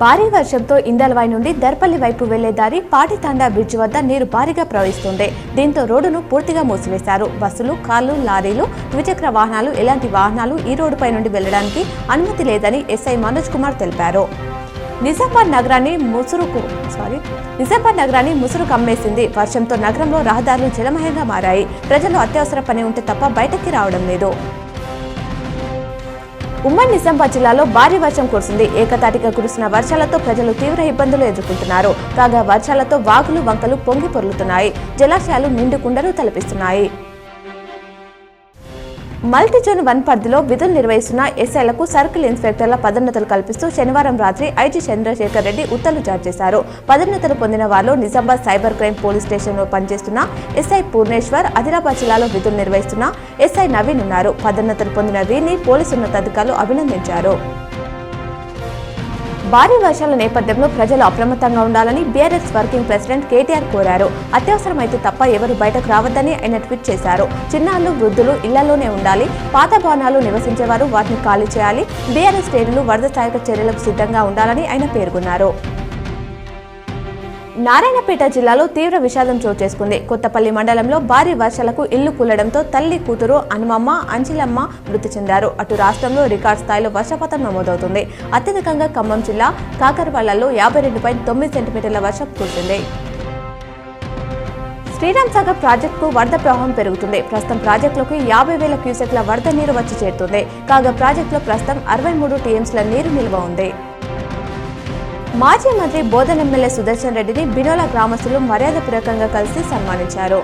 భారీ వర్షంతో ఇందల్వాయి నుండి దర్పల్లి వైపు వెళ్లే దారి పాటితాండా బ్రిడ్జ్ వద్ద నీరు భారీగా ప్రవహిస్తుంది. దీంతో రోడ్డును పూర్తిగా మూసివేశారు. బస్సులు, కార్లు, లారీలు, ద్విచక్ర వాహనాలు ఎలాంటి వాహనాలు ఈ రోడ్డుపై నుండి వెళ్లడానికి అనుమతి లేదని ఎస్ఐ మనోజ్ కుమార్ తెలిపారు. నిజామాబాద్ నగరాన్ని ముసురు కమ్మేసింది. వర్షంతో నగరంలో రహదారులు జలమయంగా మారాయి. ప్రజలు అత్యవసర పని ఉంటే తప్ప బయటకి రావడం లేదు. ఉమ్మడి నిజామాబాద్ జిల్లాలో భారీ వర్షం కురిసింది. ఏకతాటిగా కురిసిన వర్షాలతో ప్రజలు తీవ్ర ఇబ్బందులు ఎదుర్కొంటున్నారు. కాగా వర్షాలతో వాగులు, వంకలు పొంగి పొర్లుతున్నాయి. జలాశయాలు నిండు కుండలు తలపిస్తున్నాయి. మల్టీజోన్ 1 పరిధిలో విధులు నిర్వహిస్తున్న ఎస్ఐలకు సర్కిల్ ఇన్స్పెక్టర్ల పదోన్నతులు కల్పిస్తూ శనివారం రాత్రి ఐజీ చంద్రశేఖర్ రెడ్డి ఉత్తర్వులు జారీ చేశారు. పదోన్నతులు పొందిన వారిలో నిజామాబాద్ సైబర్ క్రైమ్ పోలీస్ స్టేషన్లో పనిచేస్తున్న ఎస్ఐ పూర్ణేశ్వర్, ఆదిలాబాద్ జిల్లాలో విధులు నిర్వహిస్తున్న ఎస్ఐ నవీన్ ఉన్నారు. పదోన్నతులు పొందిన వీరిని పోలీసు ఉన్నతాధికారులు అభినందించారు. భారీ వర్షాల నేపథ్యంలో ప్రజలు అప్రమత్తంగా ఉండాలని బీఆర్ఎస్ వర్కింగ్ ప్రెసిడెంట్ కేటీఆర్ కోరారు. అత్యవసరమైతే తప్ప ఎవరు బయటకు రావద్దని ఆయన ట్వీట్ చేశారు. చిన్నారులు, వృద్ధులు ఇళ్లలోనే ఉండాలి. పాత భవనాలు నివసించేవారు వాటిని ఖాళీ చేయాలి. బీఆర్ఎస్ శ్రేణులు వరద సహాయక చర్యలకు సిద్ధంగా ఉండాలని ఆయన పేర్కొన్నారు. నారాయణపేట జిల్లాలో తీవ్ర విషాదం చోటు చేసుకుంది. కొత్తపల్లి మండలంలో భారీ వర్షాలకు ఇల్లు కూలడంతో తల్లి, కూతురు హనుమమ్మ, అంజిలమ్మ మృతి చెందారు. అటు రాష్ట్రంలో రికార్డు స్థాయిలో వర్షపాతం నమోదవుతుంది. అత్యధికంగా ఖమ్మం జిల్లా కాకరపల్లిలో 52.9 సెంటీమీటర్ల వర్షం కురిసింది. శ్రీరామ్ సాగర్ ప్రాజెక్టుకు వరద ప్రవాహం పెరుగుతుంది. ప్రస్తుతం ప్రాజెక్టులోకి 50,000 క్యూసెక్ల వరద నీరు వచ్చి చేరుతుంది. కాగా ప్రాజెక్టులో ప్రస్తుతం 63 టీఎంసీల నీరు నిల్వ ఉంది. మాజీ మంత్రి బోధన్ ఎమ్మెల్యే సుదర్శన్ రెడ్డిని బినోల గ్రామస్తులు మర్యాదపూర్వకంగా కలిసి సన్మానించారు.